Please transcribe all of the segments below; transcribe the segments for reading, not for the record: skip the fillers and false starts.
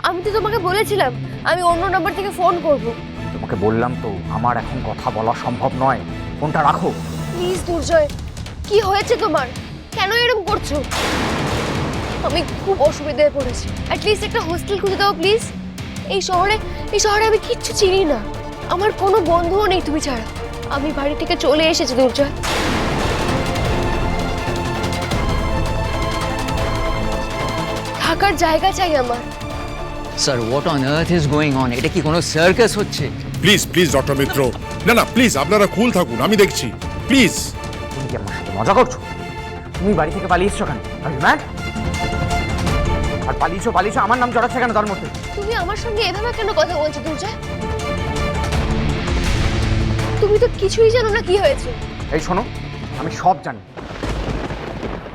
আমি তো তোমাকে বলেছিলাম আমি অন্য নাম্বার থেকে ফোন করব। তোমাকে বললাম তো আমার এখন কথা বলা সম্ভব নয়, ফোনটা রাখো। প্লিজ দুর্জয়, কি হয়েছে তোমার? কেন এরকম করছো? আমি খুব অসুবিধায় পড়েছি, অ্যাটলিস্ট একটা হোস্টেল খুঁজে দাও প্লিজ। এই শহরে আমি কিচ্ছু চিনি না, আমার কোনো বন্ধুও নেই তুমি ছাড়া। আমি বাড়ি থেকে চলে এসেছি দুর্জয়। থাকার জায়গা চাই আমার। Sir, what on earth is going on? এটা কি কোনো সার্কাস হচ্ছে? প্লিজ প্লিজ ডক্টর মিত্র, না না প্লিজ আপনারা কুল থাকুন, আমি দেখছি প্লিজ। তুমি কি আমার সাথে মজা করছো? তুমি বাড়ি থেকে পালিয়ে এসছো কেন? ম্যাড? আর পালিয়েছো আমার নাম জড়াচ্ছে কেন তার মধ্যে? তুমি আমার সঙ্গে এভাবে কেন কথা বলছো দুর্জয়? তুমি তো কিছুই জানো না কি হয়েছে। এই শোনো, আমি সব জানি।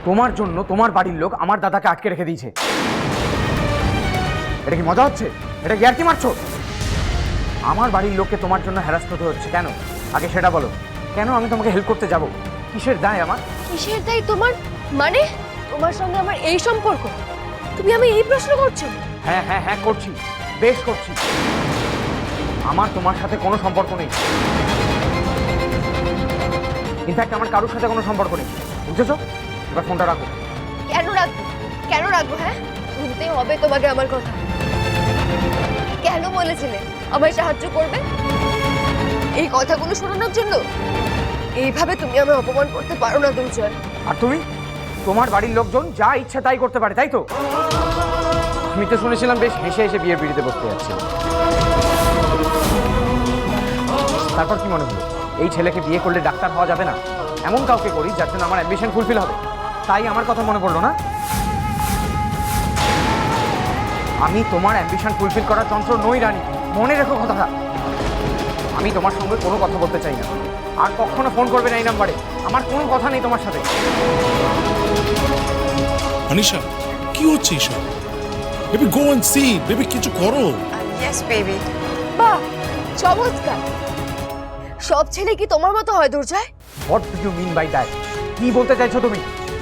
তোমার জন্য তোমার বাড়ির লোক আমার দাদাকে আটকে রেখে দিয়েছে। এটা কি মজা হচ্ছে? এটা কি আর কি মারছো? আমার বাড়ির লোককে তোমার জন্য হ্যারাস করতে হচ্ছে কেন? আগে সেটা বলো। কেন আমি তোমাকে হেল্প করতে যাব? কিসের দায় আমার? কিসের দায় তোমার? মানে তোমার সঙ্গে আমার এই সম্পর্ক? তুমি আমি এই প্রশ্ন করছো? হ্যাঁ হ্যাঁ হ্যাঁ করছি, বেশ করছি। আমার তোমার সাথে কোনো সম্পর্ক নেই। ইনফ্যাক্ট আমার কারোর সাথে কোনো সম্পর্ক নেই, বুঝেছো? এবার ফোনটা রাখো। কেন রাখবো? কেন রাখবো? হ্যাঁ, শুনতে হবে তোমাকে আমার কথা। কেন বলেছিলে আমায় সাহায্য করবে? এই কথাগুলো শোনানোর জন্য? এইভাবে তুমি আমায় অপমান করতে পারো না দুর্জয়। আর তুমি? তোমার বাড়ির লোকজন যা ইচ্ছা তাই করতে পারে, তাই তো? আমি তো শুনেছিলাম বেশ হেসে হেসে বিয়ের পিড়িতে বসতে যাচ্ছে। তারপর কি মনে হলো এই ছেলেকে বিয়ে করলে ডাক্তার হওয়া যাবে না? এমন কাউকে করি যার জন্য আমার অ্যাম্বিশন ফুলফিল হবে। তাই আমার কথা মনে পড়লো না? আমি তোমার অ্যাম্বিশন ফুলফিল করার যন্ত্র নই রানী, মনে রেখো কথাটা। আমি তোমার সঙ্গে কোনো কথা বলতে চাই না, আর কখনো ফোন করবে না এই নাম্বারে। আমার কোনো কথা নেই তোমার সাথে। আনিশা, কি হচ্ছে এসব? Baby go and see, baby কিছু করো। Yes baby. বাহ, চমৎকার। সব ছেলে কি তোমার মতো হয় Durjoy? What do you mean by that? কি বলতে চাইছো তুমি?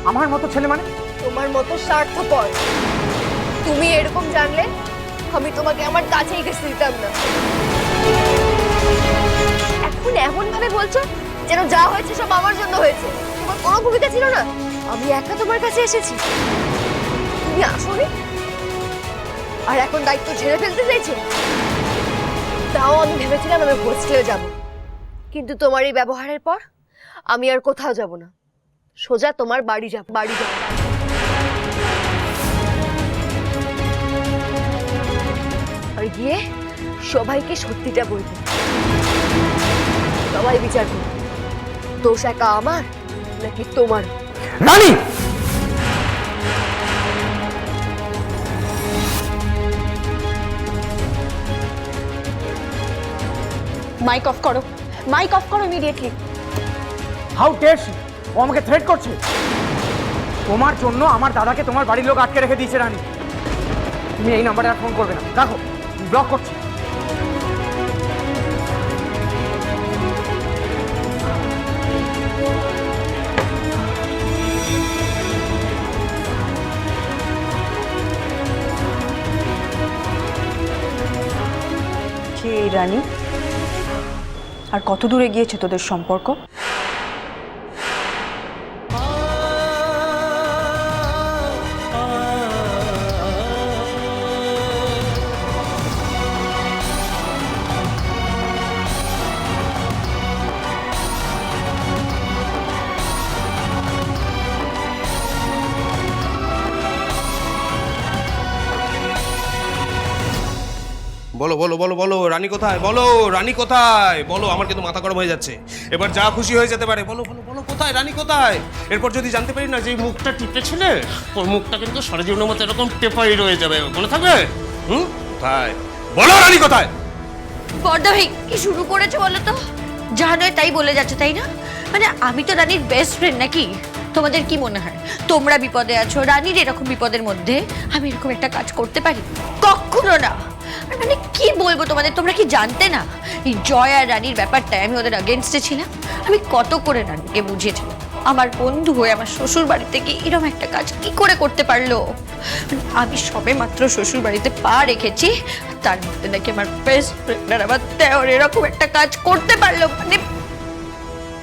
আমার মতো ছেলে মানে? তোমার মতো স্বার্থপর। তুমি এরকম জানলে আমি তোমাকে আমার কাছেই গেছে দিতাম না। এখন এমন ভাবে বলছো যেন যা হয়েছে সব আমার জন্য হয়েছে। তোমার কোনো ভূমিকা ছিল না, আমি একা তোমার কাছে এসেছি। তুমি আসোনি আর এখন দায়িত্ব ঝেড়ে ফেলতে চাইছো? তাও আমি ভেবেছিলাম আমি হোস্টেলে যাব, কিন্তু তোমার এই ব্যবহারের পর আমি আর কোথাও যাব না, সোজা তোমার বাড়ি যাব। আর গিয়ে সবাইকে সত্যিটা বলবো। সবাই বিচার করবে দোষ একা আমার নাকি তোমার। রানী! মাইক অফ করো, মাইক অফ করো ইমিডিয়েটলি। How dare she! ও আমাকে থ্রেট করছে। তোমার জন্য আমার দাদাকে তোমার বাড়ির লোক আটকে রেখে দিয়েছে রানী। তুমি এই নাম্বারে আর ফোন করবে না, রাখো, ব্লক করছি। কে এই রানী? আর কত দূরে গিয়েছে তোদের সম্পর্ক? বলো বলো বলো বলো, রানী কোথায়? বলো রানী কোথায়? বলো, আমার কিন্তু মাথা গরম হয়ে যাচ্ছে। এবার যা খুশি হয়ে যেতে পারে। বলো বলো বলো, কোথায় রানী কোথায়? এরপর যদি জানতে পারি না যে এই মুখটা টিপেছিলে, ওর মুখটা কিন্তু সারা জীবনের মতো এরকম টেপাই রয়ে যাবে। মনে থাকবে? কোথায়? বলো রানী কোথায়? বড়দা ভাই কি শুরু করেছে বলো তো? যা নয় তাই বলে যাচ্ছে, তাই না? মানে আমি তো রানীর বেস্ট ফ্রেন্ড নাকি? তোমাদের কি মনে হয় তোমরা বিপদে আছো, রানীর এরকম বিপদের মধ্যে আমি এরকম একটা কাজ করতে পারি? কখনো না। মানে কি বলবো তোমাদের, তোমরা কি জানতে না এই জয় আর রানীর ব্যাপারটা আমি ওদের আগেনস্টে ছিলাম? আমি কত করে রানীকে বুঝিয়েছিলাম, আমার বন্ধু হয়ে আমার শ্বশুর বাড়ি থেকে এরকম একটা কাজ কি করে করতে পারলো? আমি সবে মাত্র শ্বশুর বাড়িতে পা রেখেছি, তার মধ্যে নাকি আমার বেস্ট ফ্রেন্ড আর আমার দেওর এরকম একটা কাজ করতে পারলো। মানে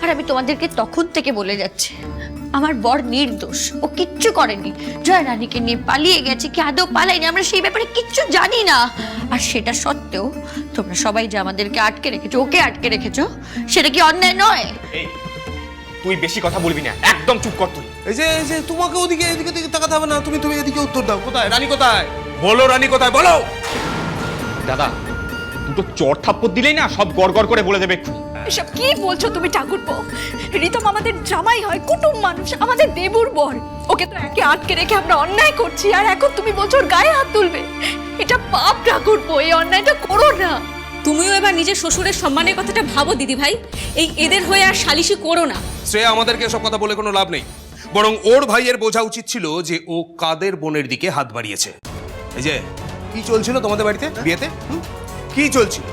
আর আমি তোমাদেরকে তখন থেকে বলে যাচ্ছি, আমার বর নির্দোষ, ও কিচ্ছু করেনি। জয়া রানীকে নিয়ে পালিয়ে গেছে কি আদৌ পালায়নি, আমরা সেই ব্যাপারে কিচ্ছু জানি না। আর সেটা সত্ত্বেও তোমরা সবাই যে আমাদেরকে আটকে রেখেছো, ওকে আটকে রেখেছো, সেটা কি অন্যায় নয়? এই তুই বেশি কথা বলবি না, একদম চুপ কর তুই। এই যে তোমাকে ওদিকে এদিকে দিকে তাকাতে হবে না, তুমি এদিকে উত্তর দাও। কোথায় রানী, কোথায়? বলো রানী কোথায়, বলো। দাদা দুটো চড় থাপ্পড় দিলেই না সব গড়গড় করে বলে দেবে এক্ষুনি। এসব কি বলছো তুমি ঠাকুরপো? রিতম আমাদের জামাই হয়, কুটুম মানুষ, আমাদের দেবুর বর। ওকে তো একে আটকে রেখে আমরা অন্যায় করছি, আর এখন তুমি বলছো ওর গায়ে হাত তুলবে? এটা পাপ ঠাকুরপো, এই অন্যায়টা করো না। তুমিও এবার নিজের শ্বশুরের সম্মানের কথাটা ভাবো দিদি ভাই, এদের হয়ে আর সালিশি করো না। শ্রেয়া আমাদেরকে সব কথা বলে কোনো লাভ নেই, বরং ওর ভাইয়ের বোঝা উচিত ছিল যে ও কাদের বোনের দিকে হাত বাড়িয়েছে। এই যে কি চলছিল তোমাদের বাড়িতে বিয়েতে? কি চলছিল?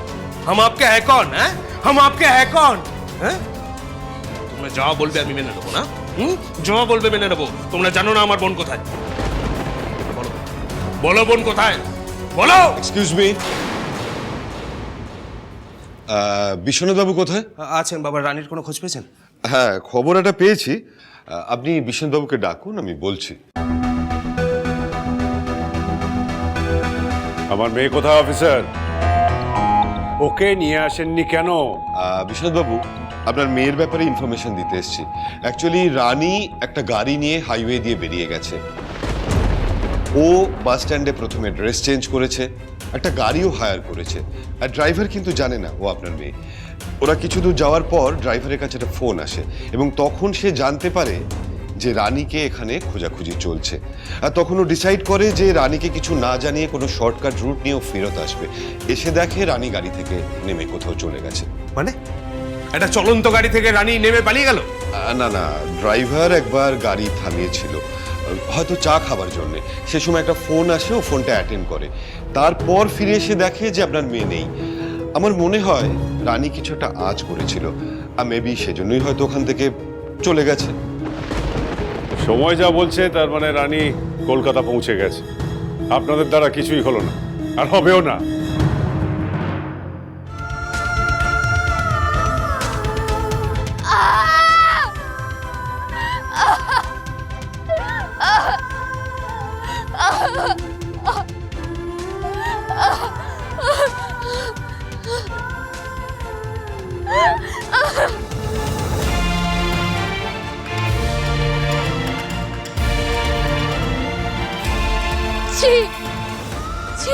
হাম আপকে হ্যাঁ কন? হ্যাঁ হাম আপকে হ্যাঁ কন? হ্যাঁ তোমরা যা বলবে আমি মেনে নেবো না। যা বলবে মেনে নেবো। তোমরা জানো না আমার বোন কোথায়? বলো বলো, বোন কোথায় বলো। এক্সকিউজ মি, বিশ্বনাথবাবু কোথায়? আছেন। বাবা রানীর কোনো খোঁজ পেয়েছেন? হ্যাঁ, খবর একটা পেয়েছি। আপনি বিশ্বনাথবাবুকে ডাকুন, আমি বলছি। আমার মেয়ে কোথায় অফিসার? ওকে নিয়ে আসেননি কেন? বিশ্বনাথবাবু, আপনার মেয়ের ব্যাপারে ইনফরমেশন দিতে এসেছি। অ্যাকচুয়ালি রানী একটা গাড়ি নিয়ে হাইওয়ে দিয়ে বেরিয়ে গেছে। ও বাস স্ট্যান্ডে প্রথমে ড্রেস চেঞ্জ করেছে, একটা গাড়িও হায়ার করেছে, আর ড্রাইভার কিন্তু জানে না ও আপনার মেয়ে। ওরা কিছু দূর যাওয়ার পর ড্রাইভারের কাছে একটা ফোন আসে এবং তখন সে জানতে পারে যে রানীকে এখানে খোঁজাখুঁজি চলছে। আর তখন ও ডিসাইড করে যে রানীকে কিছু না জানিয়ে কোনো শর্টকাট রুট নিয়ে ও ফেরত আসবে। এসে দেখে রানী গাড়ি থেকে নেমে কোথাও চলে গেছে। মানে একটা চলন্ত গাড়ি থেকে রানী নেমে পালিয়ে গেল? না না, ড্রাইভার একবার গাড়ি থামিয়েছিল, হয়তো চা খাবার জন্য। সে সময় একটা ফোন আসে, ও ফোনটা অ্যাটেন্ড করে। তারপর ফিরে এসে দেখে যে আপনার মেয়ে নেই। আমার মনে হয় রানী কিছু একটা আঁচ করেছিল, আর মেবি সেজন্যই হয়তো ওখান থেকে চলে গেছে। সময় যা বলছে তার মানে রানী কলকাতা পৌঁছে গেছে। আপনাদের দ্বারা কিছুই হলো না, আর হবেও না। ছি ছি,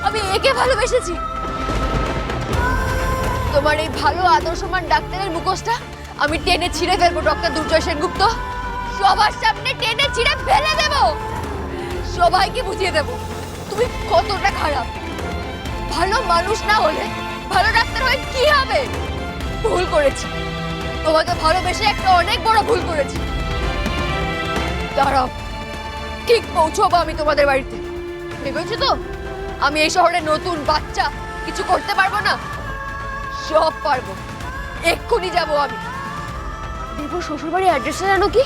আমি একে ভালোবেসেছি। তোমার এই ভালো আদর্শমান ডাক্তারের মুখোশটা আমি টেনে ছিঁড়ে ফেলবো ডক্টর দুর্জয় সেনগুপ্ত। সবার সামনে টেনে ছিঁড়ে ফেলে দেব, সবাইকে বুঝিয়ে দেব তুমি কতটা খারাপ। ভালো মানুষ না হলে ভালো ডাক্তার হয়ে কি হবে? ভুল করেছি, তোমাকে ভালোবেসে একটা অনেক বড় ভুল করেছি। দাঁড়াও, ঠিক পৌঁছবো আমি তোমাদের বাড়িতে। ভেবেছো তো আমি এই শহরে নতুন বাচ্চা, কিছু করতে পারবো না? সব পারবো, এক্ষুনি যাবো আমি। দেবো শ্বশুরবাড়ির অ্যাড্রেসটা জানো কি?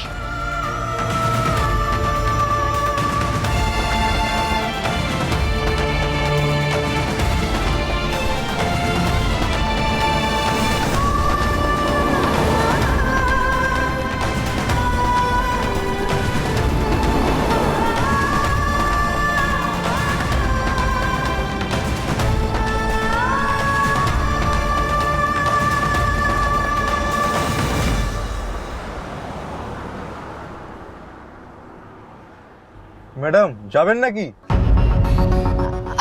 ম্যাডাম যাবেন নাকি?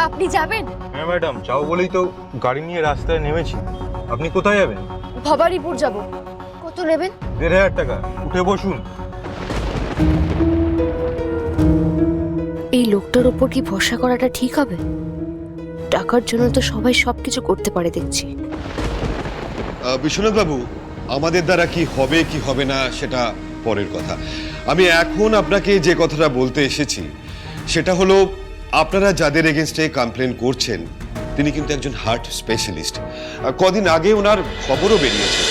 আপনি যাবেন? হ্যাঁ ম্যাডাম, যাও বলেই তো গাড়ি নিয়ে রাস্তায় নেমেছি। আপনি কোথায় যাবেন? ভবানীপুর যাব। কত নেবেন? 1500 টাকা। উঠে বসুন। এই লোকটার উপর কি ভরসা করাটা ঠিক হবে? টাকার জন্য তো সবাই সবকিছু করতে পারে দেখছি। বিশ্বনাথবাবু, আমাদের দ্বারা কি হবে কি হবে না সেটা পরের কথা। আমি এখন আপনাকে যে কথাটা বলতে এসেছি সেটা হলো, আপনারা যাদের এগেনস্টে কমপ্লেন করছেন তিনি কিন্তু একজন হার্ট স্পেশালিস্ট। কদিন আগে ওনার খবরও বেরিয়েছে।